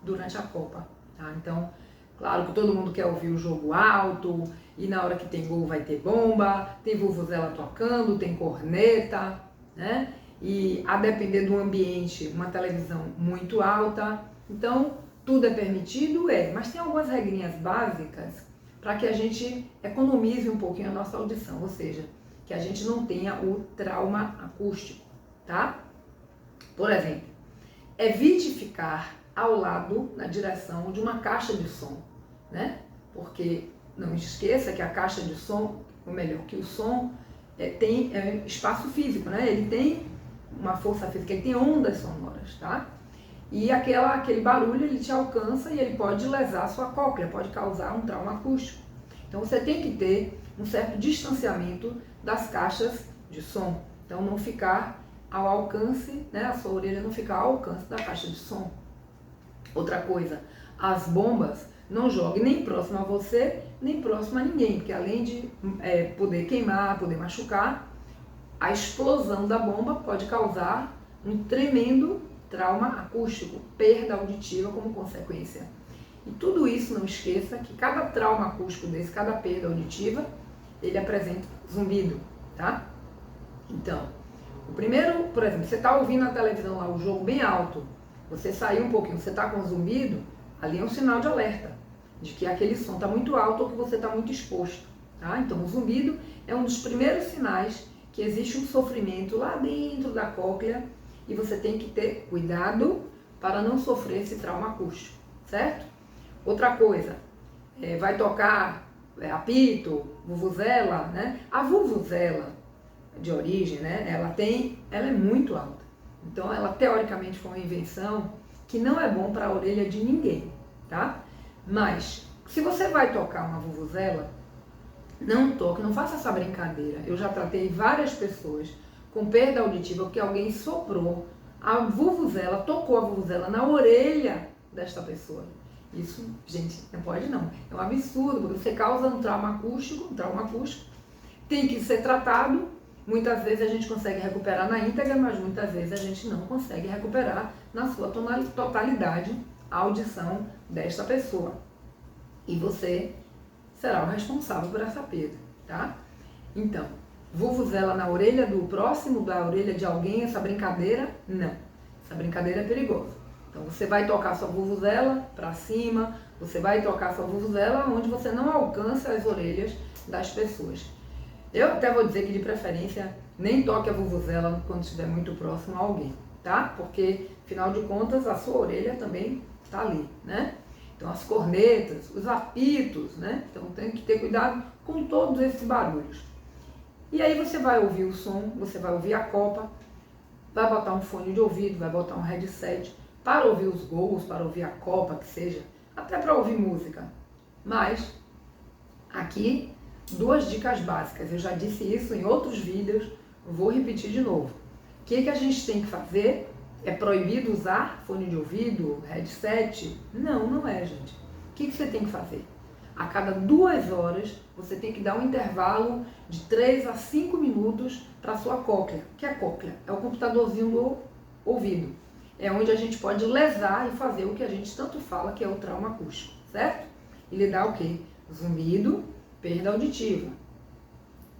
durante a Copa, tá? Então, claro que todo mundo quer ouvir o jogo alto, e na hora que tem gol vai ter bomba, tem vuvuzela tocando, tem corneta, né? E a depender do ambiente, uma televisão muito alta. Então, tudo é permitido? Mas tem algumas regrinhas básicas para que a gente economize um pouquinho a nossa audição, ou seja, que a gente não tenha o trauma acústico, tá? Por exemplo, evite ficar ao lado, na direção de uma caixa de som, né? Porque não esqueça que a caixa de som, ou melhor, que o som tem espaço físico, né? Ele tem uma força física, ele tem ondas sonoras, tá? E aquele barulho, ele te alcança e ele pode lesar a sua cóclea, pode causar um trauma acústico. Então você tem que ter um certo distanciamento das caixas de som. Então não ficar ao alcance, né? A sua orelha não ficar ao alcance da caixa de som. Outra coisa, as bombas não jogue nem próximo a você, nem próximo a ninguém, porque além de poder queimar, poder machucar, a explosão da bomba pode causar um tremendo trauma acústico, perda auditiva como consequência. E tudo isso, não esqueça que cada trauma acústico desse, cada perda auditiva, ele apresenta zumbido, tá? Então, o primeiro, por exemplo, você está ouvindo na televisão lá o jogo bem alto, você saiu um pouquinho, você está com zumbido, ali é um sinal de alerta, de que aquele som está muito alto ou que você está muito exposto, tá? Então, o zumbido é um dos primeiros sinais que existe um sofrimento lá dentro da cóclea e você tem que ter cuidado para não sofrer esse trauma acústico, certo? Outra coisa, vai tocar apito, vuvuzela, né? A vuvuzela de origem, né? Ela é muito alta. Então, ela teoricamente foi uma invenção que não é bom para a orelha de ninguém, tá? Mas, se você vai tocar uma vuvuzela, não toque, não faça essa brincadeira. Eu já tratei várias pessoas com perda auditiva porque alguém soprou a vuvuzela, tocou a vuvuzela na orelha desta pessoa. Isso, gente, não pode não. É um absurdo, porque você causa um trauma acústico, tem que ser tratado. Muitas vezes a gente consegue recuperar na íntegra, mas muitas vezes a gente não consegue recuperar na sua totalidade a audição desta pessoa. E você será o responsável por essa perda, tá? Então, vuvuzela na orelha do próximo, da orelha de alguém, essa brincadeira, não. Essa brincadeira é perigosa. Então, você vai tocar sua vuvuzela para cima, você vai tocar sua vuvuzela onde você não alcança as orelhas das pessoas. Eu até vou dizer que, de preferência, nem toque a vuvuzela quando estiver muito próximo a alguém, tá? Porque, afinal de contas, a sua orelha também está ali, né? Então, as cornetas, os apitos, né? Então, tem que ter cuidado com todos esses barulhos. E aí você vai ouvir o som, você vai ouvir a Copa, vai botar um fone de ouvido, vai botar um headset para ouvir os gols, para ouvir a Copa, que seja, até para ouvir música. Mas, aqui, 2 dicas básicas. Eu já disse isso em outros vídeos, vou repetir de novo. O que a gente tem que fazer? É proibido usar fone de ouvido, headset? Não, não é, gente. O que você tem que fazer? A cada 2 horas, você tem que dar um intervalo de 3 a 5 minutos para a sua cóclea. O que é a cóclea? É o computadorzinho do ouvido. É onde a gente pode lesar e fazer o que a gente tanto fala, que é o trauma acústico, certo? Ele dá o quê? Zumbido, perda auditiva.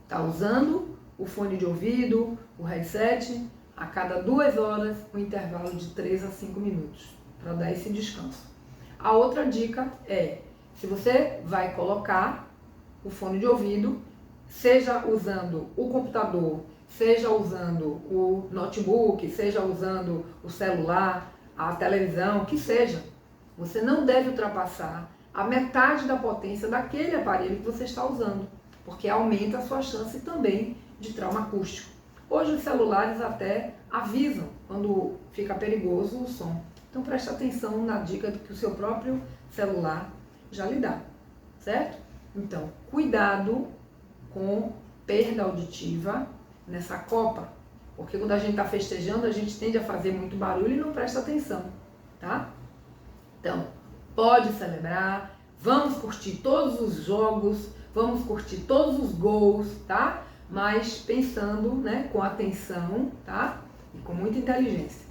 Tá usando o fone de ouvido, o headset, a cada 2 horas, um intervalo de 3 a 5 minutos, para dar esse descanso. A outra dica é, se você vai colocar o fone de ouvido, seja usando o computador, seja usando o notebook, seja usando o celular, a televisão, que seja, você não deve ultrapassar a metade da potência daquele aparelho que você está usando, porque aumenta a sua chance também de trauma acústico. Hoje os celulares até avisam quando fica perigoso o som. Então preste atenção na dica que o seu próprio celular já lhe dá, certo? Então, cuidado com perda auditiva nessa Copa, porque quando a gente está festejando, a gente tende a fazer muito barulho e não presta atenção, tá? Então, pode celebrar, vamos curtir todos os jogos, vamos curtir todos os gols, tá? Mas pensando, né, com atenção, tá? E com muita inteligência.